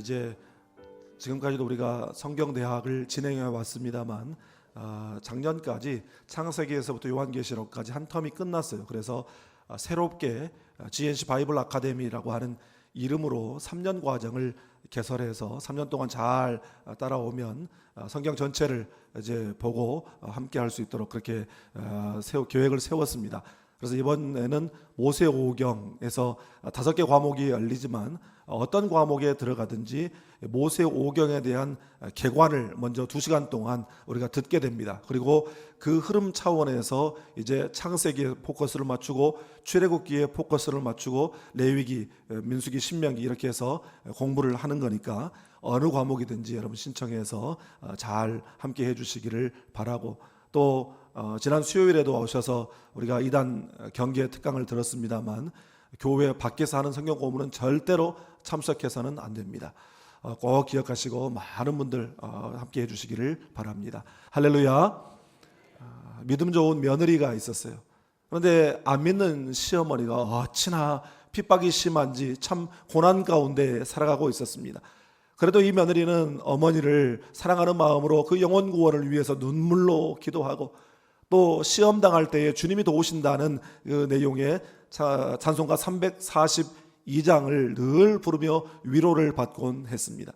이제 지금까지도 우리가 성경대학을 진행해 왔습니다만 작년까지 창세기에서부터 요한계시록까지 한 텀이 끝났어요. 그래서 새롭게 GNC 바이블 아카데미라고 하는 이름으로 3년 과정을 개설해서 3년 동안 잘 따라오면 성경 전체를 이제 보고 함께 할 수 있도록 그렇게 계획을 세웠습니다. 그래서 이번에는 모세오경에서 5개 과목이 열리지만 어떤 과목에 들어가든지 모세오경에 대한 개관을 먼저 2시간 동안 우리가 듣게 됩니다. 그리고 그 흐름 차원에서 이제 창세기에 포커스를 맞추고 출애굽기에 포커스를 맞추고 레위기, 민수기, 신명기 이렇게 해서 공부를 하는 거니까 어느 과목이든지 여러분 신청해서 잘 함께 해주시기를 바라고, 또 지난 수요일에도 오셔서 우리가 이단 경계 특강을 들었습니다만 교회 밖에서 하는 성경 공부는 절대로 참석해서는 안 됩니다. 꼭 기억하시고 많은 분들 함께 해주시기를 바랍니다. 할렐루야. 믿음 좋은 며느리가 있었어요. 그런데 안 믿는 시어머니가 어찌나 핍박이 심한지 참 고난 가운데 살아가고 있었습니다. 그래도 이 며느리는 어머니를 사랑하는 마음으로 그 영혼 구원을 위해서 눈물로 기도하고, 또 시험 당할 때에 주님이 도우신다는 그 내용의 찬송가 342장을 늘 부르며 위로를 받곤 했습니다.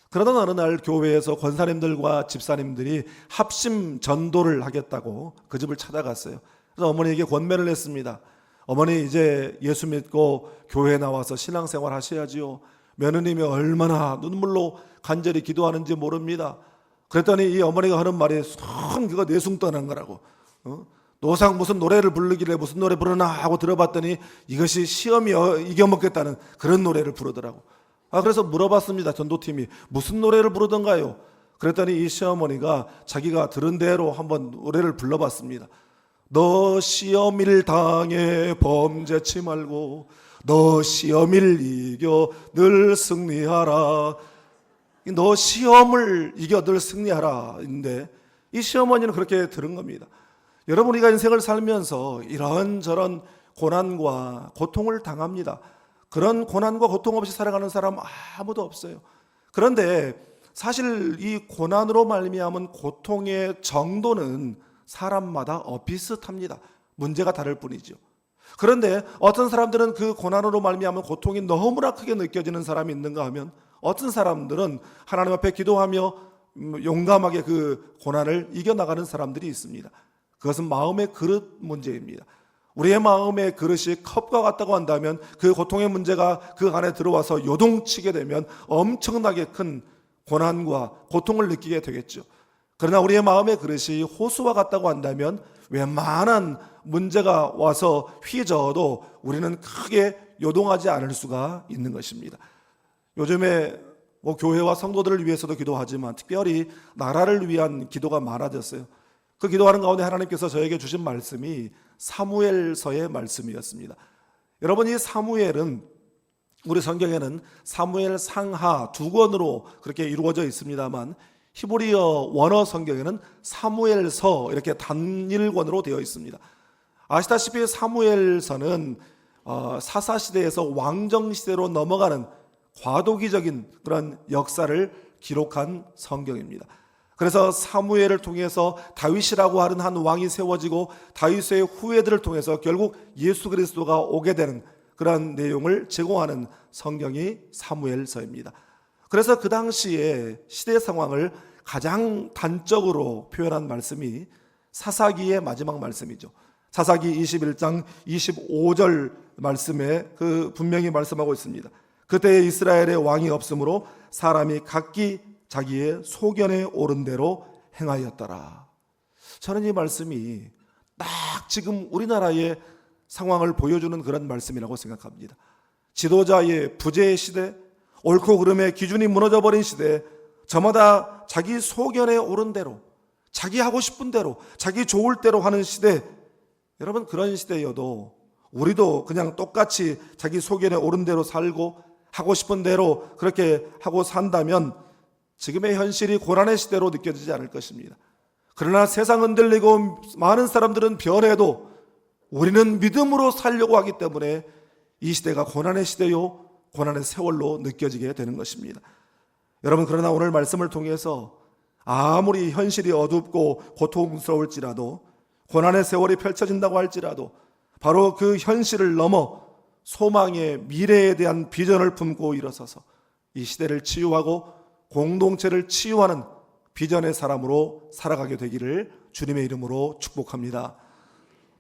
그러던 어느 날 교회에서 권사님들과 집사님들이 합심 전도를 하겠다고 그 집을 찾아갔어요. 그래서 어머니에게 권면을 했습니다. 어머니, 이제 예수 믿고 교회에 나와서 신앙생활 하셔야지요. 며느님이 얼마나 눈물로 간절히 기도하는지 모릅니다. 그랬더니 이 어머니가 하는 말이 손 그거 내숭 떠난 거라고. 노상 무슨 노래를 부르길래 무슨 노래 부르나 하고 들어봤더니 이것이 시험이 이겨먹겠다는 그런 노래를 부르더라고. 그래서 물어봤습니다. 전도팀이 무슨 노래를 부르던가요? 그랬더니 이 시어머니가 자기가 들은 대로 한번 노래를 불러봤습니다. 너 시험일 당해 범죄치 말고 너 시험을 이겨 늘 승리하라. 너 시험을 이겨 늘 승리하라 인데, 이 시어머니는 그렇게 들은 겁니다. 여러분, 우리가 인생을 살면서 이런저런 고난과 고통을 당합니다. 그런 고난과 고통 없이 살아가는 사람 아무도 없어요. 그런데 사실 이 고난으로 말미암은 고통의 정도는 사람마다 비슷합니다. 문제가 다를 뿐이죠. 그런데 어떤 사람들은 그 고난으로 말미암은 고통이 너무나 크게 느껴지는 사람이 있는가 하면, 어떤 사람들은 하나님 앞에 기도하며 용감하게 그 고난을 이겨나가는 사람들이 있습니다. 그것은 마음의 그릇 문제입니다. 우리의 마음의 그릇이 컵과 같다고 한다면 그 고통의 문제가 그 안에 들어와서 요동치게 되면 엄청나게 큰 고난과 고통을 느끼게 되겠죠. 그러나 우리의 마음의 그릇이 호수와 같다고 한다면 웬만한 문제가 와서 휘저어도 우리는 크게 요동하지 않을 수가 있는 것입니다. 요즘에 교회와 성도들을 위해서도 기도하지만 특별히 나라를 위한 기도가 많아졌어요. 그 기도하는 가운데 하나님께서 저에게 주신 말씀이 사무엘서의 말씀이었습니다. 여러분, 이 사무엘은 우리 성경에는 사무엘 상하 2권으로 그렇게 이루어져 있습니다만 히브리어 원어 성경에는 사무엘서 이렇게 단일권으로 되어 있습니다. 아시다시피 사무엘서는 사사시대에서 왕정시대로 넘어가는 과도기적인 그런 역사를 기록한 성경입니다. 그래서 사무엘을 통해서 다윗이라고 하는 한 왕이 세워지고 다윗의 후예들을 통해서 결국 예수 그리스도가 오게 되는 그런 내용을 제공하는 성경이 사무엘서입니다. 그래서 그 당시에 시대 상황을 가장 단적으로 표현한 말씀이 사사기의 마지막 말씀이죠. 사사기 21장 25절 말씀에 분명히 말씀하고 있습니다. 그때 이스라엘의 왕이 없으므로 사람이 각기 자기의 소견에 오른 대로 행하였더라. 저는 이 말씀이 딱 지금 우리나라의 상황을 보여주는 그런 말씀이라고 생각합니다. 지도자의 부재의 시대, 옳고 그름의 기준이 무너져버린 시대, 저마다 자기 소견에 오른 대로, 자기 하고 싶은 대로, 자기 좋을 대로 하는 시대. 여러분, 그런 시대여도 우리도 그냥 똑같이 자기 소견에 오른 대로 살고 하고 싶은 대로 그렇게 하고 산다면 지금의 현실이 고난의 시대로 느껴지지 않을 것입니다. 그러나 세상 흔들리고 많은 사람들은 변해도 우리는 믿음으로 살려고 하기 때문에 이 시대가 고난의 시대요, 고난의 세월로 느껴지게 되는 것입니다. 여러분, 그러나 오늘 말씀을 통해서 아무리 현실이 어둡고 고통스러울지라도, 고난의 세월이 펼쳐진다고 할지라도 바로 그 현실을 넘어 소망의 미래에 대한 비전을 품고 일어서서 이 시대를 치유하고 공동체를 치유하는 비전의 사람으로 살아가게 되기를 주님의 이름으로 축복합니다.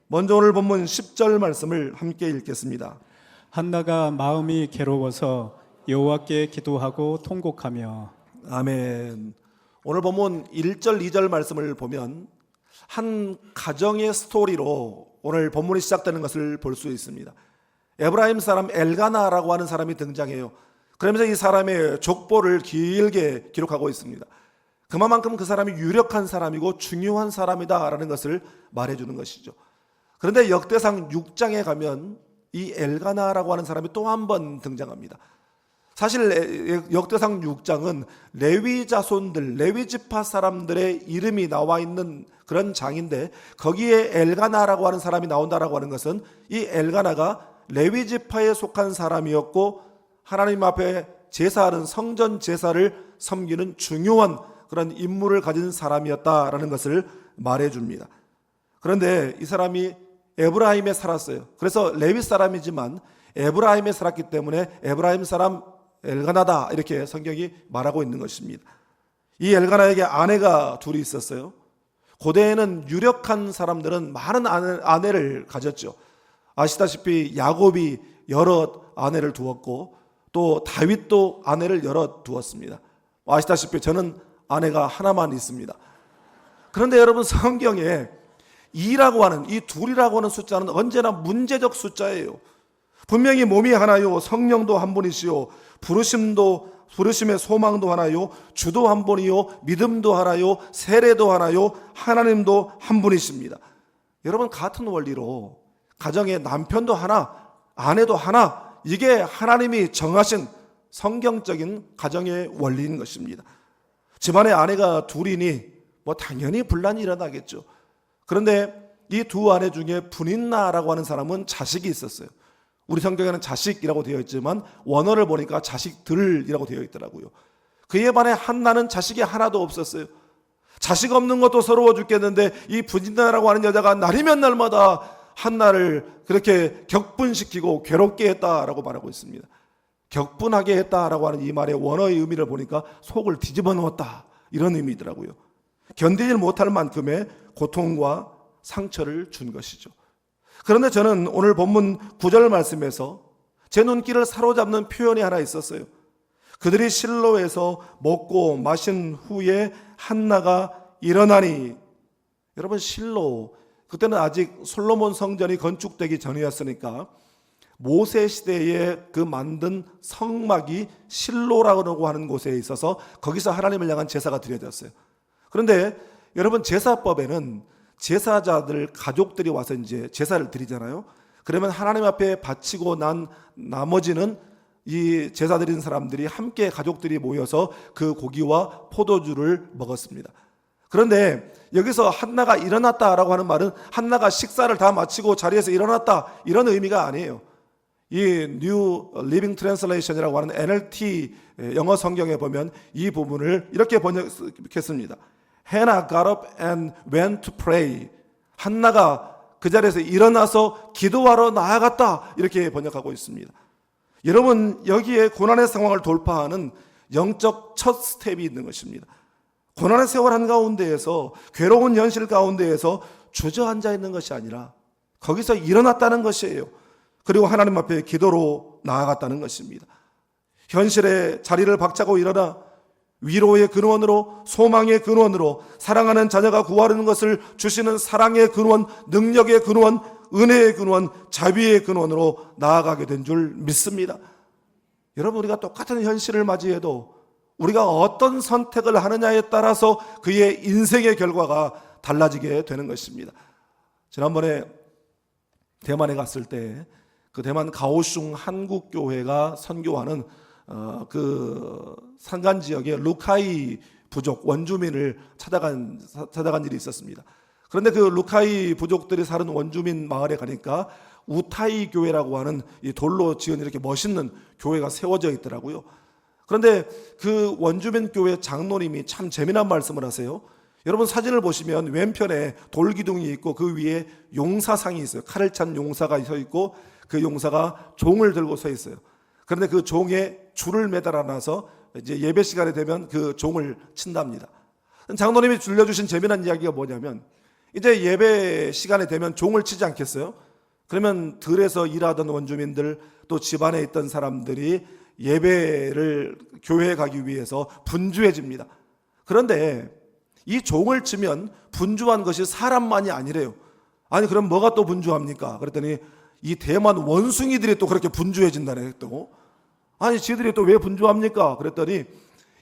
먼저 오늘 본문 10절 말씀을 함께 읽겠습니다. 한나가 마음이 괴로워서 여호와께 기도하고 통곡하며. 아멘. 오늘 본문 1절 2절 말씀을 보면 한 가정의 스토리로 오늘 본문이 시작되는 것을 볼 수 있습니다. 에브라임 사람 엘가나라고 하는 사람이 등장해요. 그러면서 이 사람의 족보를 길게 기록하고 있습니다. 그만큼 그 사람이 유력한 사람이고 중요한 사람이다라는 것을 말해주는 것이죠. 그런데 역대상 6장에 가면 이 엘가나라고 하는 사람이 또 한 번 등장합니다. 사실 역대상 6장은 레위 자손들, 레위 지파 사람들의 이름이 나와 있는 그런 장인데, 거기에 엘가나라고 하는 사람이 나온다라고 하는 것은 이 엘가나가 레위 지파에 속한 사람이었고 하나님 앞에 제사하는 성전 제사를 섬기는 중요한 그런 임무를 가진 사람이었다라는 것을 말해줍니다. 그런데 이 사람이 에브라임에 살았어요. 그래서 레위 사람이지만 에브라임에 살았기 때문에 에브라임 사람 엘가나다, 이렇게 성경이 말하고 있는 것입니다. 이 엘가나에게 아내가 둘이 있었어요. 고대에는 유력한 사람들은 많은 아내를 가졌죠. 아시다시피 야곱이 여러 아내를 두었고 또 다윗도 아내를 여러 두었습니다. 아시다시피 저는 아내가 하나만 있습니다. 그런데 여러분, 성경에 이라고 하는, 이 둘이라고 하는 숫자는 언제나 문제적 숫자예요. 분명히 몸이 하나요, 성령도 한 분이시요, 부르심의 소망도 하나요, 주도 한 분이요, 믿음도 하나요, 세례도 하나요, 하나님도 한 분이십니다. 여러분, 같은 원리로 가정에 남편도 하나, 아내도 하나, 이게 하나님이 정하신 성경적인 가정의 원리인 것입니다. 집안에 아내가 둘이니 당연히 분란이 일어나겠죠. 그런데 이 두 아내 중에 분인나라고 하는 사람은 자식이 있었어요. 우리 성경에는 자식이라고 되어 있지만 원어를 보니까 자식들이라고 되어 있더라고요. 그에 반해 한나는 자식이 하나도 없었어요. 자식 없는 것도 서러워 죽겠는데 이 분인나라고 하는 여자가 날이면 날마다 한나를 그렇게 격분시키고 괴롭게 했다라고 말하고 있습니다. 격분하게 했다라고 하는 이 말의 원어의 의미를 보니까 속을 뒤집어 놓았다, 이런 의미더라고요. 견디질 못할 만큼의 고통과 상처를 준 것이죠. 그런데 저는 오늘 본문 9절 말씀에서 제 눈길을 사로잡는 표현이 하나 있었어요. 그들이 실로에서 먹고 마신 후에 한나가 일어나니. 여러분, 실로, 그때는 아직 솔로몬 성전이 건축되기 전이었으니까 모세 시대에 그 만든 성막이 실로라고 하는 곳에 있어서 거기서 하나님을 향한 제사가 드려졌어요. 그런데 여러분, 제사법에는 제사자들 가족들이 와서 이제 제사를 드리잖아요. 그러면 하나님 앞에 바치고 난 나머지는 이 제사 드린 사람들이 함께 가족들이 모여서 그 고기와 포도주를 먹었습니다. 그런데 여기서 한나가 일어났다라고 하는 말은 한나가 식사를 다 마치고 자리에서 일어났다, 이런 의미가 아니에요. 이 뉴 리빙 트랜슬레이션이라고 하는 NLT 영어 성경에 보면 이 부분을 이렇게 번역했습니다. Hannah got up and went to pray. 한나가 그 자리에서 일어나서 기도하러 나아갔다, 이렇게 번역하고 있습니다. 여러분, 여기에 고난의 상황을 돌파하는 영적 첫 스텝이 있는 것입니다. 고난의 세월 한가운데에서, 괴로운 현실 가운데에서 주저앉아 있는 것이 아니라 거기서 일어났다는 것이에요. 그리고 하나님 앞에 기도로 나아갔다는 것입니다. 현실의 자리를 박차고 일어나 위로의 근원으로, 소망의 근원으로, 사랑하는 자녀가 구하는 것을 주시는 사랑의 근원, 능력의 근원, 은혜의 근원, 자비의 근원으로 나아가게 된 줄 믿습니다. 여러분, 우리가 똑같은 현실을 맞이해도 우리가 어떤 선택을 하느냐에 따라서 그의 인생의 결과가 달라지게 되는 것입니다. 지난번에 대만에 갔을 때 그 대만 가오슝 한국교회가 선교하는 그 산간 지역의 루카이 부족 원주민을 찾아간 일이 있었습니다. 그런데 그 루카이 부족들이 사는 원주민 마을에 가니까 우타이 교회라고 하는 이 돌로 지은 이렇게 멋있는 교회가 세워져 있더라고요. 그런데 그 원주민 교회 장로님이 참 재미난 말씀을 하세요. 여러분 사진을 보시면 왼편에 돌기둥이 있고 그 위에 용사상이 있어요. 칼을 찬 용사가 서 있고 그 용사가 종을 들고 서 있어요. 그런데 그 종에 줄을 매달아 놔서 이제 예배 시간에 되면 그 종을 친답니다. 장로님이 들려주신 재미난 이야기가 뭐냐면, 이제 예배 시간에 되면 종을 치지 않겠어요? 그러면 들에서 일하던 원주민들 또 집안에 있던 사람들이 예배를 교회에 가기 위해서 분주해집니다. 그런데 이 종을 치면 분주한 것이 사람만이 아니래요. 아니 그럼 뭐가 또 분주합니까? 그랬더니 이 대만 원숭이들이 또 그렇게 분주해진다네. 또 아니 지들이 또 왜 분주합니까? 그랬더니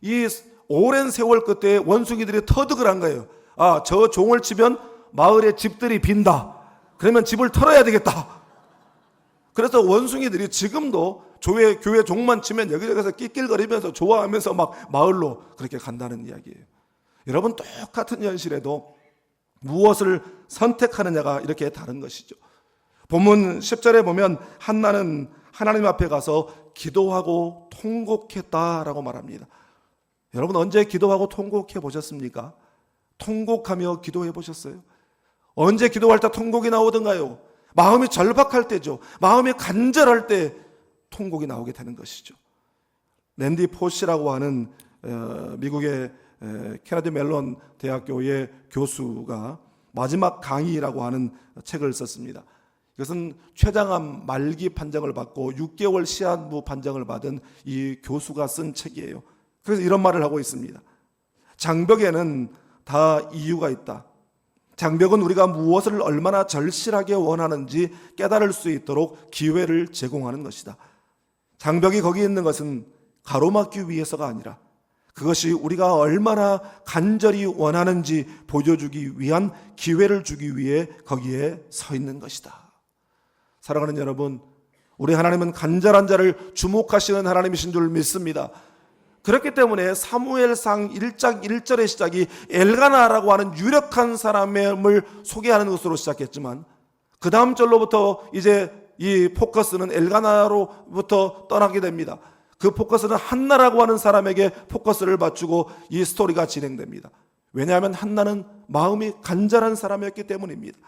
이 오랜 세월 끝에 원숭이들이 터득을 한 거예요. 아, 저 종을 치면 마을에 집들이 빈다. 그러면 집을 털어야 되겠다. 그래서 원숭이들이 지금도 교회 종만 치면 여기저기서 낄낄거리면서 좋아하면서 막 마을로 그렇게 간다는 이야기예요. 여러분 똑같은 현실에도 무엇을 선택하느냐가 이렇게 다른 것이죠. 본문 10절에 보면 한나는 하나님 앞에 가서 기도하고 통곡했다라고 말합니다. 여러분 언제 기도하고 통곡해 보셨습니까? 통곡하며 기도해 보셨어요? 언제 기도할 때 통곡이 나오던가요? 마음이 절박할 때죠. 마음이 간절할 때 통곡이 나오게 되는 것이죠. 랜디 포시라고 하는 미국의 케네디 멜론 대학교의 교수가 마지막 강의라고 하는 책을 썼습니다. 이것은 췌장암 말기 판정을 받고 6개월 시한부 판정을 받은 이 교수가 쓴 책이에요. 그래서 이런 말을 하고 있습니다. 장벽에는 다 이유가 있다. 장벽은 우리가 무엇을 얼마나 절실하게 원하는지 깨달을 수 있도록 기회를 제공하는 것이다. 장벽이 거기 있는 것은 가로막기 위해서가 아니라 그것이 우리가 얼마나 간절히 원하는지 보여주기 위한 기회를 주기 위해 거기에 서 있는 것이다. 사랑하는 여러분, 우리 하나님은 간절한 자를 주목하시는 하나님이신 줄 믿습니다. 그렇기 때문에 사무엘상 1장 1절의 시작이 엘가나라고 하는 유력한 사람을 소개하는 것으로 시작했지만 그 다음 절로부터 이제 이 포커스는 엘가나로부터 떠나게 됩니다. 그 포커스는 한나라고 하는 사람에게 포커스를 맞추고 이 스토리가 진행됩니다. 왜냐하면 한나는 마음이 간절한 사람이었기 때문입니다.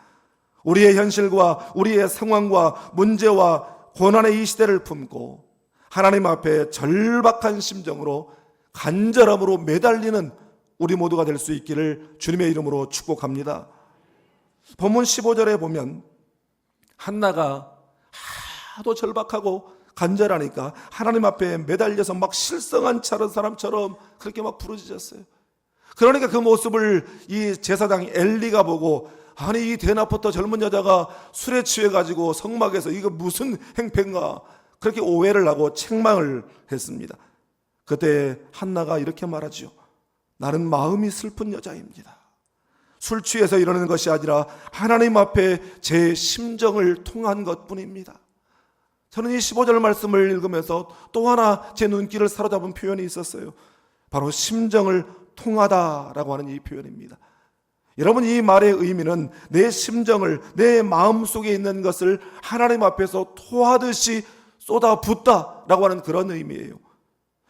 우리의 현실과 우리의 상황과 문제와 고난의 이 시대를 품고 하나님 앞에 절박한 심정으로 간절함으로 매달리는 우리 모두가 될 수 있기를 주님의 이름으로 축복합니다. 본문 15절에 보면 한나가 하도 절박하고 간절하니까 하나님 앞에 매달려서 막 실성한 사람처럼 그렇게 막 부르짖었어요. 그러니까 그 모습을 이 제사장 엘리가 보고, 아니 이 대낮부터 젊은 여자가 술에 취해가지고 성막에서 이거 무슨 행패인가, 그렇게 오해를 하고 책망을 했습니다. 그때 한나가 이렇게 말하지요. 나는 마음이 슬픈 여자입니다. 술 취해서 이러는 것이 아니라 하나님 앞에 제 심정을 통한 것뿐입니다. 저는 이 15절 말씀을 읽으면서 또 하나 제 눈길을 사로잡은 표현이 있었어요. 바로 심정을 통하다라고 하는 이 표현입니다. 여러분, 이 말의 의미는 내 심정을, 내 마음속에 있는 것을 하나님 앞에서 토하듯이 쏟아붓다라고 하는 그런 의미예요.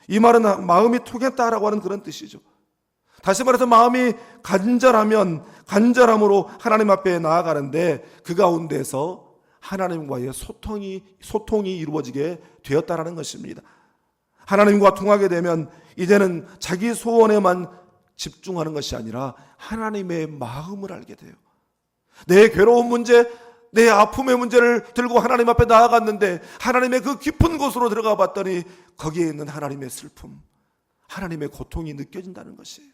이 말은 마음이 통했다라고 하는 그런 뜻이죠. 다시 말해서 마음이 간절하면 간절함으로 하나님 앞에 나아가는데 그 가운데서 하나님과의 소통이 이루어지게 되었다라는 것입니다. 하나님과 통하게 되면 이제는 자기 소원에만 집중하는 것이 아니라 하나님의 마음을 알게 돼요. 내 괴로운 문제, 내 아픔의 문제를 들고 하나님 앞에 나아갔는데 하나님의 그 깊은 곳으로 들어가 봤더니 거기에 있는 하나님의 슬픔, 하나님의 고통이 느껴진다는 것이에요.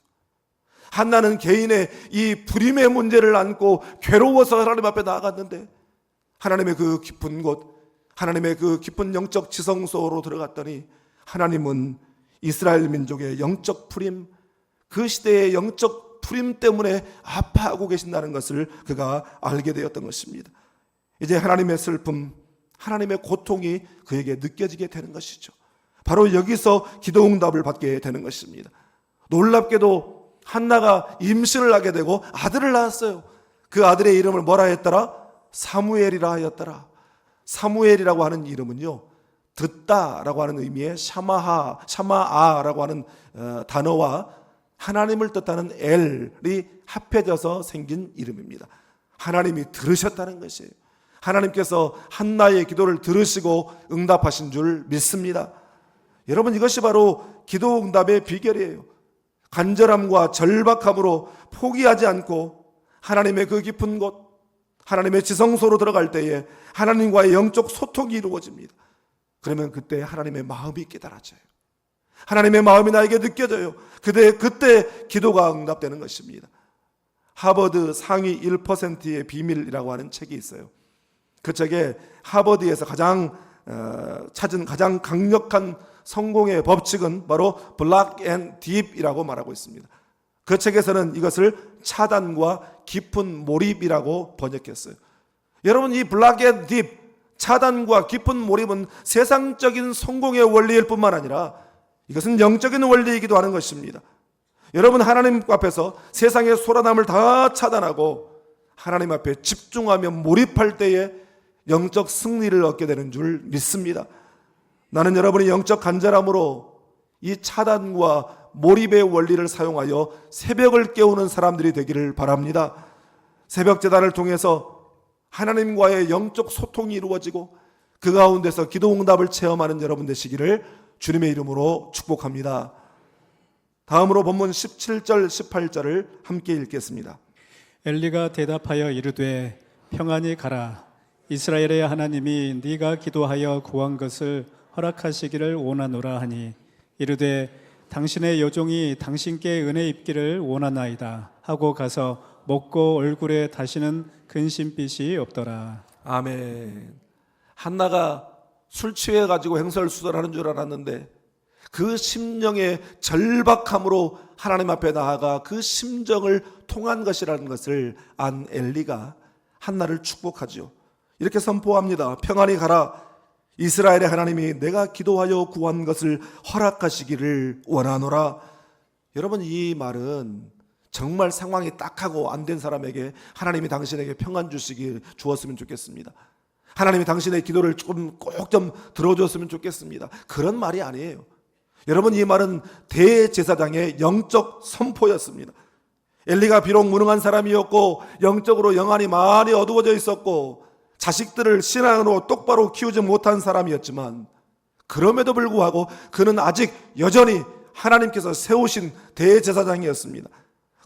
한나는 개인의 이 불임의 문제를 안고 괴로워서 하나님 앞에 나아갔는데 하나님의 그 깊은 곳, 하나님의 그 깊은 영적 지성소로 들어갔더니 하나님은 이스라엘 민족의 영적 불임, 그 시대의 영적 불임 때문에 아파하고 계신다는 것을 그가 알게 되었던 것입니다. 이제 하나님의 슬픔, 하나님의 고통이 그에게 느껴지게 되는 것이죠. 바로 여기서 기도응답을 받게 되는 것입니다. 놀랍게도 한나가 임신을 하게 되고 아들을 낳았어요. 그 아들의 이름을 뭐라 했더라? 사무엘이라 하였더라. 사무엘이라고 하는 이름은요, 듣다라고 하는 의미의 샤마아라고 하는 단어와 하나님을 뜻하는 엘이 합해져서 생긴 이름입니다. 하나님이 들으셨다는 것이에요. 하나님께서 한나의 기도를 들으시고 응답하신 줄 믿습니다. 여러분, 이것이 바로 기도 응답의 비결이에요. 간절함과 절박함으로 포기하지 않고 하나님의 그 깊은 곳, 하나님의 지성소로 들어갈 때에 하나님과의 영적 소통이 이루어집니다. 그러면 그때 하나님의 마음이 깨달아져요. 하나님의 마음이 나에게 느껴져요. 그때 기도가 응답되는 것입니다. 하버드 상위 1%의 비밀이라고 하는 책이 있어요. 그 책에 하버드에서 찾은 가장 강력한 성공의 법칙은 바로 블락 앤 딥이라고 말하고 있습니다. 그 책에서는 이것을 차단과 깊은 몰입이라고 번역했어요. 여러분, 이 블락 앤 딥, 차단과 깊은 몰입은 세상적인 성공의 원리일 뿐만 아니라 이것은 영적인 원리이기도 하는 것입니다. 여러분, 하나님 앞에서 세상의 소란함을 다 차단하고 하나님 앞에 집중하며 몰입할 때에 영적 승리를 얻게 되는 줄 믿습니다. 나는 여러분이 영적 간절함으로 이 차단과 몰입의 원리를 사용하여 새벽을 깨우는 사람들이 되기를 바랍니다. 새벽 제단을 통해서 하나님과의 영적 소통이 이루어지고 그 가운데서 기도 응답을 체험하는 여러분 되시기를 주님의 이름으로 축복합니다. 다음으로 본문 17절 18절을 함께 읽겠습니다. 엘리가 대답하여 이르되 평안히 가라. 이스라엘의 하나님이 네가 기도하여 구한 것을 허락하시기를 원하노라 하니 이르되 당신의 여종이 당신께 은혜 입기를 원하나이다 하고 가서 먹고 얼굴에 다시는 근심빛이 없더라. 아멘. 한나가 술 취해가지고 횡설수설하는 줄 알았는데 그 심령의 절박함으로 하나님 앞에 나아가 그 심정을 통한 것이라는 것을 안 엘리가 한나를 축복하죠. 이렇게 선포합니다. 평안히 가라. 이스라엘의 하나님이 내가 기도하여 구한 것을 허락하시기를 원하노라. 여러분, 이 말은 정말 상황이 딱하고 안 된 사람에게 하나님이 당신에게 평안 주었으면 좋겠습니다. 하나님이 당신의 기도를 꼭 좀 들어줬으면 좋겠습니다. 그런 말이 아니에요. 여러분, 이 말은 대제사장의 영적 선포였습니다. 엘리가 비록 무능한 사람이었고 영적으로 영안이 많이 어두워져 있었고 자식들을 신앙으로 똑바로 키우지 못한 사람이었지만 그럼에도 불구하고 그는 아직 여전히 하나님께서 세우신 대제사장이었습니다.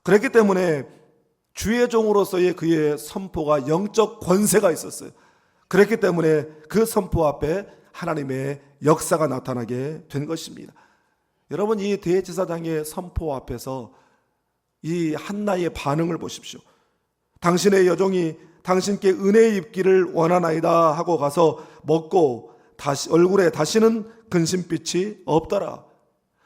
그렇기 때문에 주의 종으로서의 그의 선포가 영적 권세가 있었어요. 그렇기 때문에 그 선포 앞에 하나님의 역사가 나타나게 된 것입니다. 여러분, 이 대제사장의 선포 앞에서 이 한나의 반응을 보십시오. 당신의 여종이 당신께 은혜 입기를 원하나이다 하고 가서 먹고 얼굴에 다시는 근심빛이 없더라.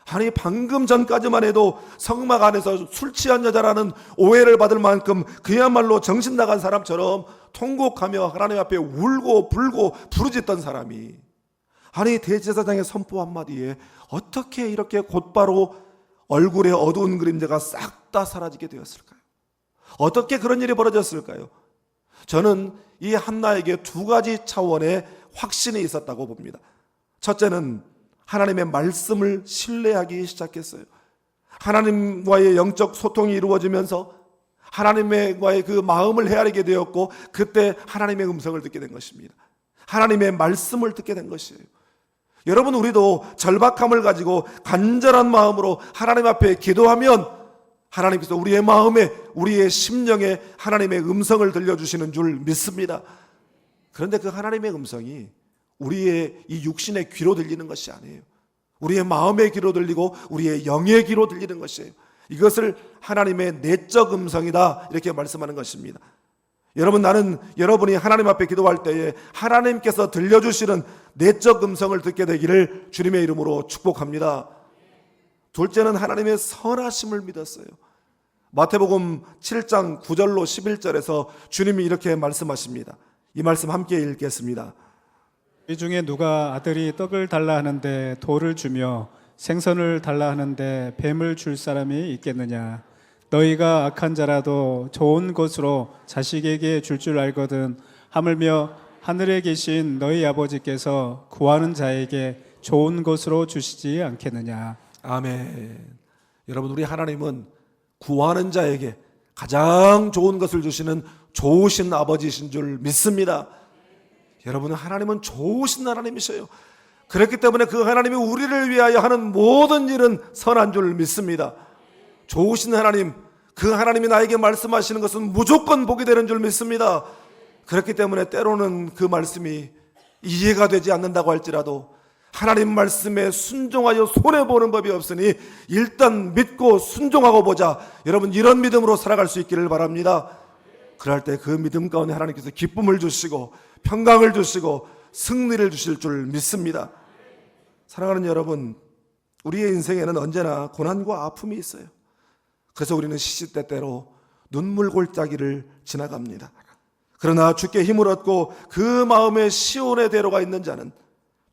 아니, 방금 전까지만 해도 성막 안에서 술 취한 여자라는 오해를 받을 만큼 그야말로 정신 나간 사람처럼 통곡하며 하나님 앞에 울고 불고 부르짖던 사람이 아니, 대제사장의 선포 한마디에 어떻게 이렇게 곧바로 얼굴에 어두운 그림자가 싹 다 사라지게 되었을까요? 어떻게 그런 일이 벌어졌을까요? 저는 이 한나에게 두 가지 차원의 확신이 있었다고 봅니다. 첫째는 하나님의 말씀을 신뢰하기 시작했어요. 하나님과의 영적 소통이 이루어지면서 하나님과의 그 마음을 헤아리게 되었고 그때 하나님의 음성을 듣게 된 것입니다. 하나님의 말씀을 듣게 된 것이에요. 여러분, 우리도 절박함을 가지고 간절한 마음으로 하나님 앞에 기도하면 하나님께서 우리의 마음에, 우리의 심령에 하나님의 음성을 들려주시는 줄 믿습니다. 그런데 그 하나님의 음성이 우리의 이 육신의 귀로 들리는 것이 아니에요. 우리의 마음의 귀로 들리고 우리의 영의 귀로 들리는 것이에요. 이것을 하나님의 내적 음성이다 이렇게 말씀하는 것입니다. 여러분, 나는 여러분이 하나님 앞에 기도할 때에 하나님께서 들려주시는 내적 음성을 듣게 되기를 주님의 이름으로 축복합니다. 둘째는 하나님의 선하심을 믿었어요. 마태복음 7장 9절로 11절에서 주님이 이렇게 말씀하십니다. 이 말씀 함께 읽겠습니다. 이 중에 누가 아들이 떡을 달라 하는데 돌을 주며 생선을 달라 하는데 뱀을 줄 사람이 있겠느냐? 너희가 악한 자라도 좋은 것으로 자식에게 줄 알거든 하물며 하늘에 계신 너희 아버지께서 구하는 자에게 좋은 것으로 주시지 않겠느냐. 아멘. 여러분, 우리 하나님은 구하는 자에게 가장 좋은 것을 주시는 좋으신 아버지이신 줄 믿습니다. 여러분, 하나님은 좋으신 하나님이셔요. 그렇기 때문에 그 하나님이 우리를 위하여 하는 모든 일은 선한 줄 믿습니다. 좋으신 하나님, 그 하나님이 나에게 말씀하시는 것은 무조건 복이 되는 줄 믿습니다. 그렇기 때문에 때로는 그 말씀이 이해가 되지 않는다고 할지라도 하나님 말씀에 순종하여 손해보는 법이 없으니 일단 믿고 순종하고 보자. 여러분, 이런 믿음으로 살아갈 수 있기를 바랍니다. 그럴 때 그 믿음 가운데 하나님께서 기쁨을 주시고 평강을 주시고 승리를 주실 줄 믿습니다. 사랑하는 여러분, 우리의 인생에는 언제나 고난과 아픔이 있어요. 그래서 우리는 시시때때로 눈물 골짜기를 지나갑니다. 그러나 주께 힘을 얻고 그 마음에 시온의 대로가 있는 자는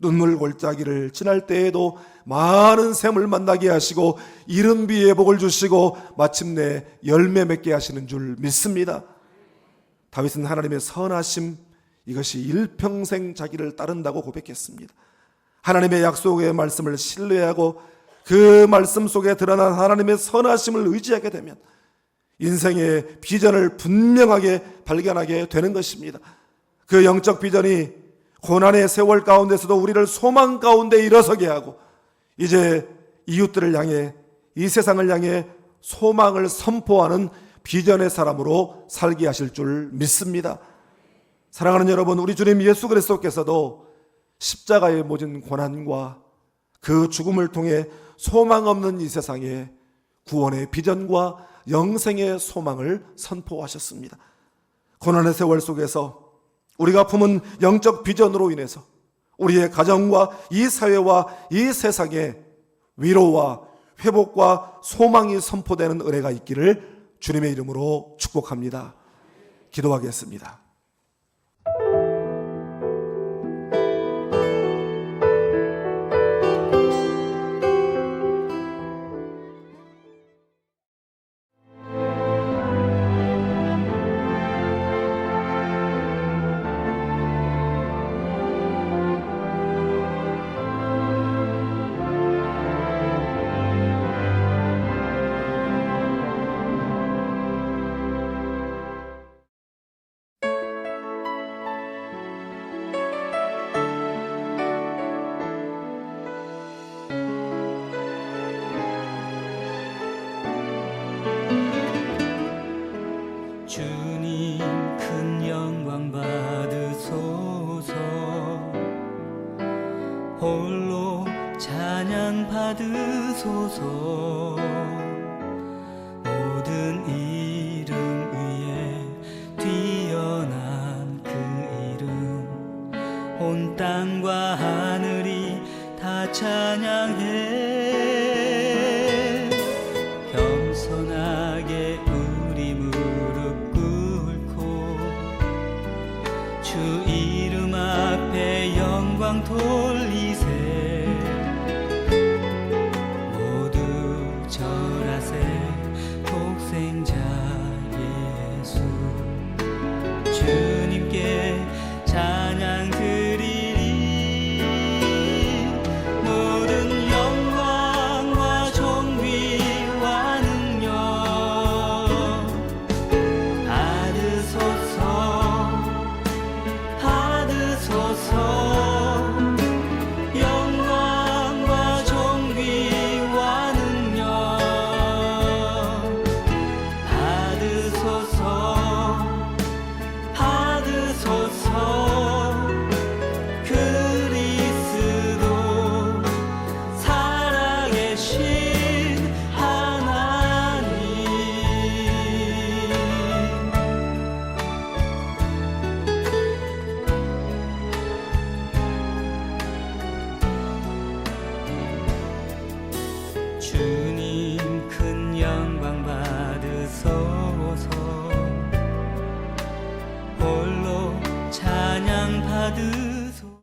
눈물 골짜기를 지날 때에도 많은 샘을 만나게 하시고 이른 비의 복을 주시고 마침내 열매 맺게 하시는 줄 믿습니다. 다윗은 하나님의 선하심, 이것이 일평생 자기를 따른다고 고백했습니다. 하나님의 약속의 말씀을 신뢰하고 그 말씀 속에 드러난 하나님의 선하심을 의지하게 되면 인생의 비전을 분명하게 발견하게 되는 것입니다. 그 영적 비전이 고난의 세월 가운데서도 우리를 소망 가운데 일어서게 하고 이제 이웃들을 향해, 이 세상을 향해 소망을 선포하는 비전의 사람으로 살게 하실 줄 믿습니다. 사랑하는 여러분, 우리 주님 예수 그리스도께서도 십자가에 모진 고난과 그 죽음을 통해 소망 없는 이 세상에 구원의 비전과 영생의 소망을 선포하셨습니다. 고난의 세월 속에서 우리가 품은 영적 비전으로 인해서 우리의 가정과 이 사회와 이 세상에 위로와 회복과 소망이 선포되는 은혜가 있기를 주님의 이름으로 축복합니다. 기도하겠습니다. 주님 큰 영광 받으소서. 홀로 찬양 받으소서. 모든 이름 위에 뛰어난 그 이름, 온 땅과 하늘이 다 찬양해. 겸손하게 우리 무릎 꿇고 주 이름 앞에 영광 돌리